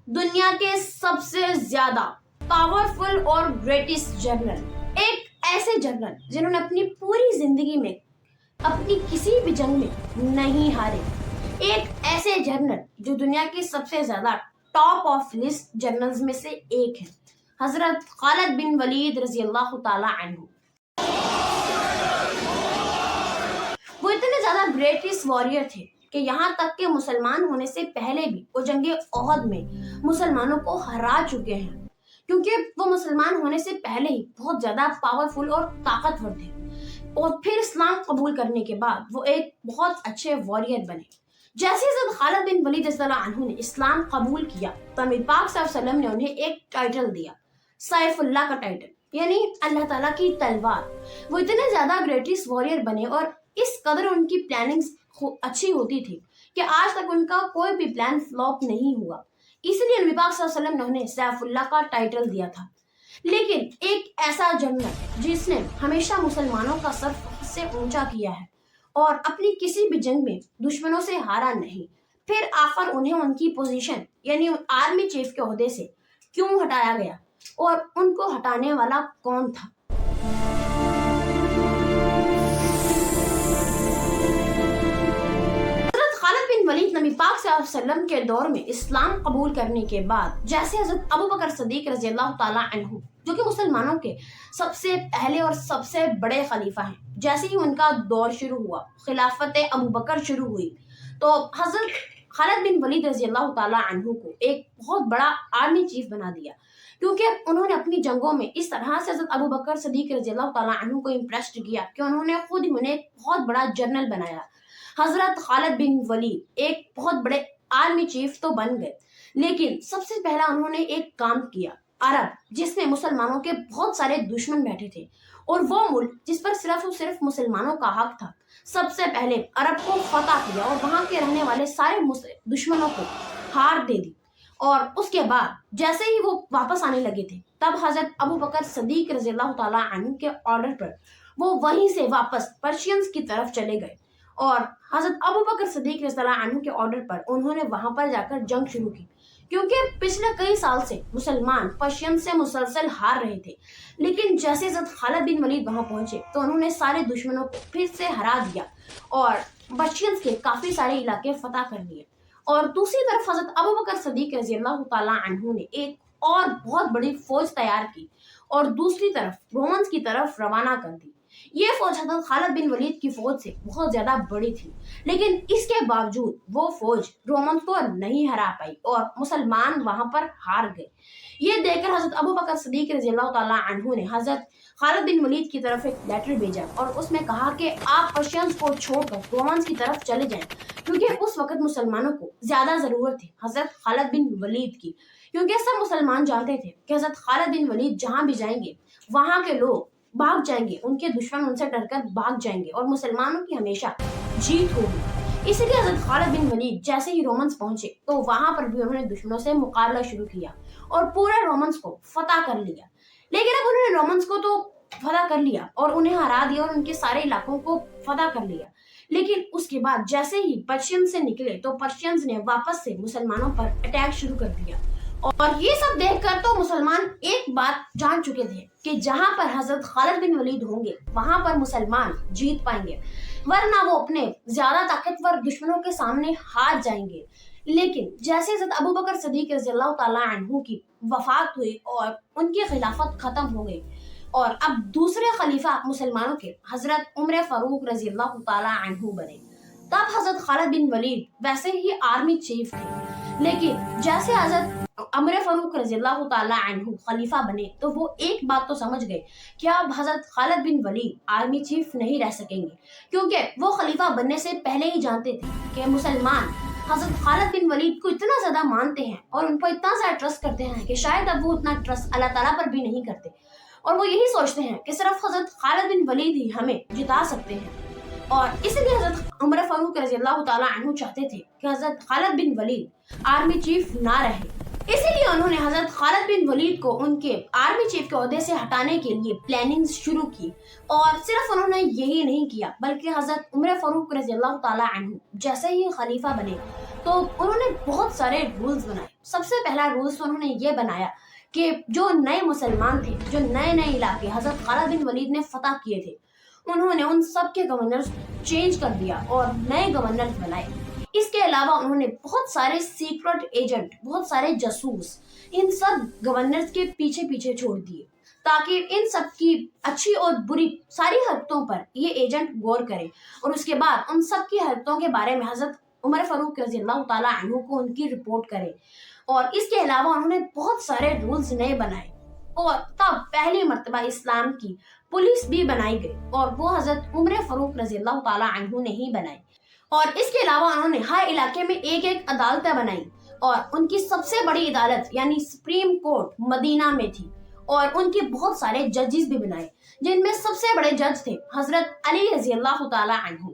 دنیا کے سب سے زیادہ پاورفل اور گریٹسٹ جنرل، ایک ایسے جنرل جنہوں نے اپنی پوری زندگی میں اپنی کسی بھی جنگ میں نہیں ہارے، ایک ایسے جنرل جو دنیا کے سب سے زیادہ ٹاپ آف لسٹ جنرلز میں سے ایک ہے، حضرت خالد بن ولید رضی اللہ تعالی عنہ۔ وہ اتنے زیادہ گریٹسٹ واریر تھے کہ یہاں تک کہ مسلمان ہونے سے پہلے بھی وہ جنگ احد میں مسلمانوں کو ہرا چکے ہیں، کیونکہ وہ مسلمان ہونے سے پہلے ہی بہت زیادہ پاورفل اور طاقتور تھے، اور پھر اسلام قبول کرنے کے بعد وہ ایک بہت اچھے واریر بنے۔ جیسے حضرت خالد بن ولید رضی اللہ عنہ نے اسلام قبول کیا تو نبی پاک صلی اللہ علیہ وسلم نے انہیں ایک ٹائٹل دیا، سیف اللہ کا ٹائٹل، یعنی اللہ تعالیٰ کی تلوار۔ وہ اتنے زیادہ گریٹسٹ واریر بنے اور اس قدر ان کی پلاننگز اچھی ہوتی تھی کہ آج تک ان کا کوئی بھی پلان فلاپ نہیں ہوا، اس لیے نبی پاک صلی اللہ علیہ وسلم نے انہیں سیف اللہ کا ٹائٹل دیا تھا۔ لیکن ایک ایسا جنرل جس نے ہمیشہ مسلمانوں کا سر فخر سے اونچا کیا ہے اور اپنی کسی بھی جنگ میں دشمنوں سے ہارا نہیں، پھر آخر انہیں ان کی پوزیشن یعنی آرمی چیف کے عہدے سے کیوں ہٹایا گیا اور ان کو ہٹانے والا کون تھا؟ ولید نبی پاک صلی اللہ علیہ وسلم کے دور میں اسلام قبول کرنے کے بعد، جیسے حضرت ابوبکر صدیق رضی اللہ تعالیٰ عنہ جو کہ مسلمانوں کے سب سے پہلے اور سب سے بڑے خلیفہ ہیں، جیسے ہی ان کا دور شروع ہوا، خلافت ابوبکر شروع ہوئی، تو حضرت خالد بن ولید رضی اللہ تعالیٰ عنہ کو ایک بہت بڑا آرمی چیف بنا دیا، کیونکہ انہوں نے اپنی جنگوں میں اس طرح سے حضرت ابوبکر صدیق رضی اللہ تعالیٰ عنہ کو امپریسڈ کیا کہ انہوں نے خود ہی انہیں ایک بہت بڑا جنرل بنایا۔ حضرت خالد بن ولید ایک بہت بڑے آرمی چیف تو بن گئے، لیکن سب سے پہلا انہوں نے ایک کام کیا، عرب جس میں مسلمانوں کے بہت سارے دشمن بیٹھے تھے، اور وہ ملک جس پر صرف اور صرف مسلمانوں کا حق تھا، سب سے پہلے عرب کو فتح کیا اور وہاں کے رہنے والے سارے دشمنوں کو ہار دے دی۔ اور اس کے بعد جیسے ہی وہ واپس آنے لگے تھے، تب حضرت ابوبکر صدیق رضی اللہ تعالیٰ عنہ کے آرڈر پر وہ وہیں سے واپس پرشینز کی طرف چلے گئے، اور حضرت ابوبکر صدیق رضی اللہ عنہ کے آرڈر پر انہوں نے وہاں پر جا کر جنگ شروع کی، کیونکہ پچھلے کئی سال سے مسلمان پرشین سے مسلسل ہار رہے تھے۔ لیکن جیسے حضرت خالد بن ولید وہاں پہنچے تو انہوں نے سارے دشمنوں کو پھر سے ہرا دیا اور پرشینز کے کافی سارے علاقے فتح کر لیے، اور دوسری طرف حضرت ابوبکر صدیق رضی اللہ تعالیٰ عنہ نے ایک اور بہت بڑی فوج تیار کی اور دوسری طرف رومنز کی طرف روانہ کر دی۔ یہ فوج حضرت خالد بن ولید کی فوج سے بہت زیادہ بڑی تھی، لیکن اس کے باوجود وہ فوج رومنز کو نہیں ہرا پائی اور مسلمان وہاں پر ہار گئے۔ یہ دیکھ کر حضرت ابوبکر صدیق رضی اللہ تعالیٰ عنہ نے حضرت خالد بن ولید کی طرف ایک لیٹر بھیجا اور اس میں کہا کہ آپ پرشینز کو چھوڑ کر رومنز کی طرف چلے جائیں، کیونکہ اس وقت مسلمانوں کو زیادہ ضرورت تھی حضرت خالد بن ولید کی، کیونکہ سب مسلمان جانتے تھے کہ حضرت خالد بن ولید جہاں بھی جائیں گے وہاں کے لوگ بھاگ جائیں گے، ان کے دشمن ان سے ڈر کر بھاگ جائیں گے اور مسلمانوں کی ہمیشہ جیت ہوگی۔ اسی لیے حضرت خالد بن ولید جیسے ہی رومنز پہنچے تو وہاں پر بھی انہوں نے دشمنوں سے مقابلہ شروع کیا اور پورے رومنز کو فتح کر لیا۔ لیکن اب انہوں نے رومنز کو تو فتح کر لیا اور انہیں ہرا دیا اور ان کے سارے علاقوں کو فتح کر لیا، لیکن اس کے بعد جیسے ہی پرشین سے نکلے تو پرشینز نے واپس سے مسلمانوں پر اٹیک شروع کر دیا، اور یہ سب دیکھ کر تو مسلمان ایک بات جان چکے تھے کہ جہاں پر حضرت خالد بن ولید ہوں گے وہاں پر مسلمان جیت پائیں گے، ورنہ وہ اپنے زیادہ طاقتور دشمنوں کے سامنے ہار جائیں گے۔ لیکن جیسے حضرت ابوبکر صدیق رضی اللہ تعالیٰ عنہ کی وفات ہوئی اور ان کی خلافت ختم ہو گئی، اور اب دوسرے خلیفہ مسلمانوں کے حضرت عمر فاروق رضی اللہ تعالیٰ عنہ بنے، تب حضرت خالد بن ولید ویسے ہی آرمی چیف تھے، لیکن جیسے حضرت عمر فاروق رضی اللہ تعالیٰ عنہ خلیفہ بنے تو وہ ایک بات تو سمجھ گئے کہ اب حضرت خالد بن ولید آرمی چیف نہیں رہ سکیں گے، کیونکہ وہ خلیفہ بننے سے پہلے ہی جانتے تھے کہ مسلمان حضرت خالد بن ولید کو اتنا زیادہ مانتے ہیں اور ان کو اتنا زیادہ ٹرسٹ کرتے ہیں کہ شاید اب وہ اتنا ٹرسٹ اللہ تعالیٰ پر بھی نہیں کرتے، اور وہ یہی سوچتے ہیں کہ صرف حضرت خالد بن ولید ہی ہمیں جتا سکتے ہیں، اور اس لیے حضرت عمر فاروق رضی اللہ تعالیٰ عنہ چاہتے تھے کہ حضرت خالد بن ولید آرمی چیف نہ رہے۔ اسی لیے انہوں نے حضرت خالد بن ولید کو ان کے آرمی چیف کے عہدے سے ہٹانے کے لیے پلاننگ شروع کی، اور صرف انہوں نے یہی نہیں کیا بلکہ حضرت عمر فاروق رضی اللہ تعالیٰ عنہ جیسے ہی خلیفہ بنے تو انہوں نے بہت سارے رولز بنائے۔ سب سے پہلا رولز تو انہوں نے یہ بنایا کہ جو نئے مسلمان تھے، جو نئے نئے علاقے حضرت خالد بن ولید نے فتح کیے تھے، انہوں نے ان سب کے گورنرز چینج کر دیا اور نئے گورنرز بنائے۔ اس کے علاوہ انہوں نے بہت سارے سیکرٹ ایجنٹ، بہت سارے جاسوس ان سب گورنرز کے پیچھے پیچھے چھوڑ دیے، تاکہ ان سب کی اچھی اور بری ساری حرکتوں پر یہ ایجنٹ غور کرے اور اس کے بعد ان سب کی حرکتوں کے بارے میں حضرت عمر فاروق رضی اللہ تعالیٰ عنہ کو ان کی رپورٹ کرے۔ اور اس کے علاوہ انہوں نے بہت سارے رولز نئے بنائے، اور تب پہلی مرتبہ اسلام کی پولیس بھی بنائی گئی، اور وہ حضرت عمر فاروق رضی اللہ تعالیٰ عنہ نے ہی بنائی۔ اور اس کے علاوہ انہوں نے ہر علاقے میں ایک ایک عدالتیں بنائی، اور ان کی سب سے بڑی عدالت یعنی سپریم کورٹ مدینہ میں تھی، اور ان کے بہت سارے ججز بھی بنائے، جن میں سب سے بڑے جج تھے حضرت علی رضی اللہ تعالیٰ عنہ۔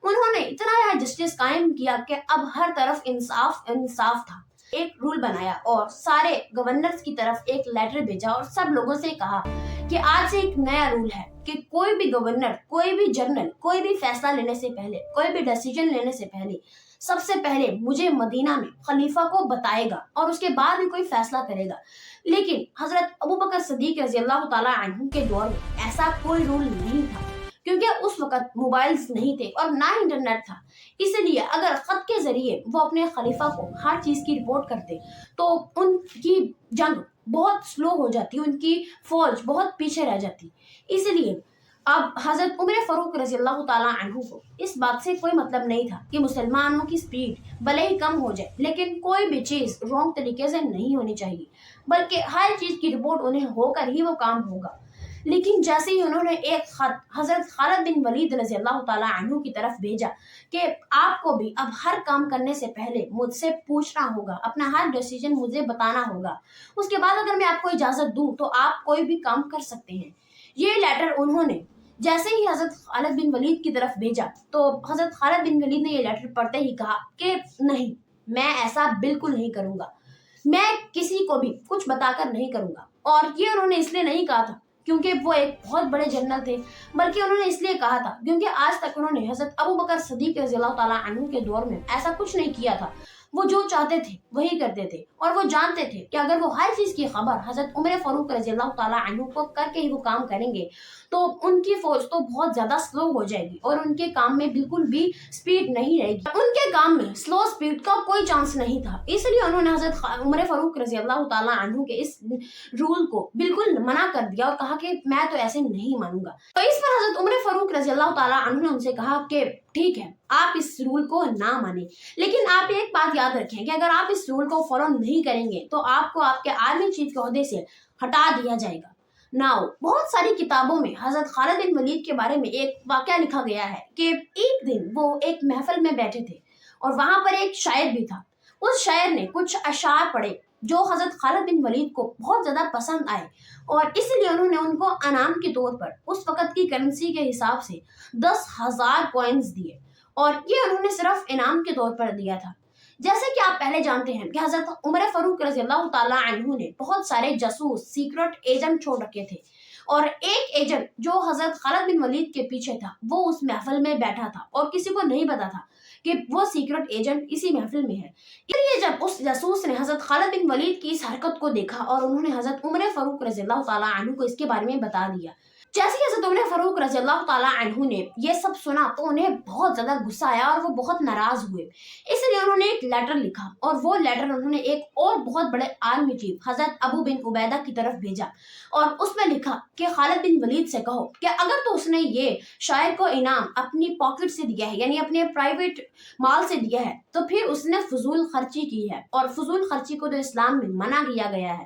انہوں نے اتنا یہاں جسٹس قائم کیا کہ اب ہر طرف انصاف تھا۔ ایک رول بنایا اور سارے گورنرز کی طرف ایک لیٹر بھیجا اور سب لوگوں سے کہا کہ آج سے ایک نیا رول ہے کہ کوئی بھی گورنر، کوئی بھی جنرل، کوئی بھی فیصلہ لینے سے پہلے، کوئی بھی ڈیسیجن لینے سے پہلے سب سے پہلے مجھے مدینہ میں خلیفہ کو بتائے گا اور اس کے بعد بھی کوئی فیصلہ کرے گا۔ لیکن حضرت ابو بکر صدیق رضی اللہ تعالیٰ عنہ کے دور میں ایسا کوئی رول نہیں تھا، کیونکہ اس وقت موبائلز نہیں تھے اور نہ انٹرنیٹ تھا۔ اس لیے اگر خط کے ذریعے وہ اپنے خلیفہ کو ہر چیز کی رپورٹ کرتے تو ان کی جنگ بہت سلو ہو جاتی، ان کی فوج بہت پیچھے رہ جاتی۔ اس لیے اب حضرت عمر فاروق رضی اللہ تعالیٰ عنہ کو اس بات سے کوئی مطلب نہیں تھا کہ مسلمانوں کی سپیڈ بھلے ہی کم ہو جائے، لیکن کوئی بھی چیز رانگ طریقے سے نہیں ہونی چاہیے، بلکہ ہر چیز کی رپورٹ انہیں ہو کر ہی وہ کام ہوگا۔ لیکن جیسے ہی انہوں نے ایک خط حضرت خالد بن ولید رضی اللہ تعالیٰ عنہ کی طرف بھیجا کہ آپ کو بھی اب ہر کام کرنے سے پہلے مجھ سے پوچھنا ہوگا، اپنا ہر ڈیسیجن مجھے بتانا ہوگا، اس کے بعد اگر میں آپ کو اجازت دوں تو آپ کوئی بھی کام کر سکتے ہیں۔ یہ لیٹر انہوں نے جیسے ہی حضرت خالد بن ولید کی طرف بھیجا تو حضرت خالد بن ولید نے یہ لیٹر پڑھتے ہی کہا کہ نہیں، میں ایسا بالکل نہیں کروں گا، میں کسی کو بھی کچھ بتا کر نہیں کروں گا۔ اور یہ انہوں نے اس لیے نہیں کہا تھا کیونکہ وہ ایک بہت بڑے جنرل تھے، بلکہ انہوں نے اس لیے کہا تھا کیونکہ آج تک انہوں نے حضرت ابو بکر صدیق رضی اللہ تعالیٰ عنہ کے دور میں ایسا کچھ نہیں کیا تھا۔ وہ جو چاہتے تھے وہی کرتے تھے، اور وہ جانتے تھے کہ اگر وہ ہر چیز کی خبر حضرت عمر فاروق رضی اللہ تعالیٰ عنہ کو کر کے ہی وہ کام کریں گے تو ان کی فوج تو بہت زیادہ سلو ہو جائے گی اور ان کے کام میں بالکل بھی سپیڈ نہیں رہے گی، ان کے کام میں سلو سپیڈ کا کوئی چانس نہیں تھا۔ اس لیے انہوں نے حضرت عمر فاروق رضی اللہ تعالیٰ عنہ کے اس رول کو بالکل منع کر دیا اور کہا کہ میں تو ایسے نہیں مانوں گا۔ تو اس پر حضرت عمر فاروق رضی اللہ تعالیٰ عنہ نے ان سے کہا کہ ٹھیک ہے، آپ اس رول کو نہ مانیں، لیکن آپ ایک بات یاد رکھیں کہ اگر آپ اس رول کو فالو نہیں کریں گے تو آپ کو آپ کے آرمی چیف کے عہدے سے ہٹا دیا جائے گا۔ بہت ساری کتابوں میں حضرت خالد بن ولید کے بارے میں ایک واقعہ لکھا گیا ہے کہ ایک دن وہ ایک محفل میں بیٹھے تھے اور وہاں پر ایک شاعر بھی تھا۔ اس شاعر نے کچھ اشعار پڑھے جو حضرت خالد بن ولید کو بہت زیادہ پسند آئے، اور اس لیے انہوں نے ان کو انعام کے طور پر اس وقت کی کرنسی کے حساب سے 10,000 کوئنز دیے، اور یہ انہوں نے صرف انعام کے طور پر دیا تھا۔ جیسے کہ آپ پہلے جانتے ہیں کہ حضرت عمر فاروق رضی اللہ تعالیٰ عنہ نے بہت سارے جاسوس سیکرٹ ایجنٹ چھوڑ رکھے تھے، اور ایک ایجنٹ جو حضرت خالد بن ولید کے پیچھے تھا وہ اس محفل میں بیٹھا تھا اور کسی کو نہیں پتا تھا کہ وہ سیکرٹ ایجنٹ اسی محفل میں ہے۔ اس لیے جب اس جاسوس نے حضرت خالد بن ولید کی اس حرکت کو دیکھا اور انہوں نے حضرت عمر فاروق رضی اللہ تعالیٰ عنہ کو اس کے بارے میں بتا دیا۔ جیسے کہ حضرت عمر فاروق رضی اللہ تعالیٰ عنہ نے یہ سب سنا تو انہیں بہت زیادہ غصہ آیا اور وہ بہت ناراض ہوئے۔ اس لیے انہوں نے ایک لیٹر لکھا، اور وہ لیٹر انہوں نے ایک اور بہت بڑے آرمی چیف حضرت ابو بن عبیدہ کی طرف بھیجا، اور اس میں لکھا کہ خالد بن ولید سے کہو کہ اگر تو اس نے یہ شاعر کو انعام اپنی پاکٹ سے دیا ہے، یعنی اپنے پرائیویٹ مال سے دیا ہے، تو پھر اس نے فضول خرچی کی ہے، اور فضول خرچی کو تو اسلام میں منع کیا گیا ہے۔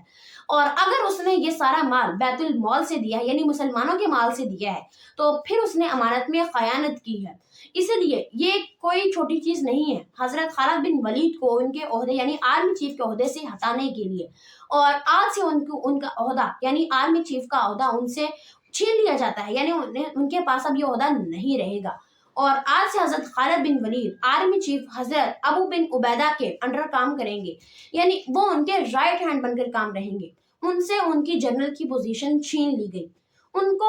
اور اگر اس نے یہ سارا مال بیت المال سے دیا ہے، یعنی مسلمانوں کے مال سے دیا ہے، تو پھر اس نے امانت میں خیانت کی ہے۔ اس لیے یہ کوئی چھوٹی چیز نہیں ہے حضرت خالد بن ولید کو ان کے عہدے یعنی آرمی چیف کے عہدے سے ہٹانے کے لیے، اور آج سے ان کا عہدہ یعنی آرمی چیف کا عہدہ ان سے چھین لیا جاتا ہے، یعنی ان کے پاس اب یہ عہدہ نہیں رہے گا، اور آج سے حضرت خالد بن ولید آرمی چیف حضرت ابو بن عبیدہ کے انڈر کام کریں گے، یعنی وہ ان کے رائٹ ہینڈ بن کر کام رہیں گے۔ ان سے ان کی جنرل کی پوزیشن چھین لی گئی۔ ان کو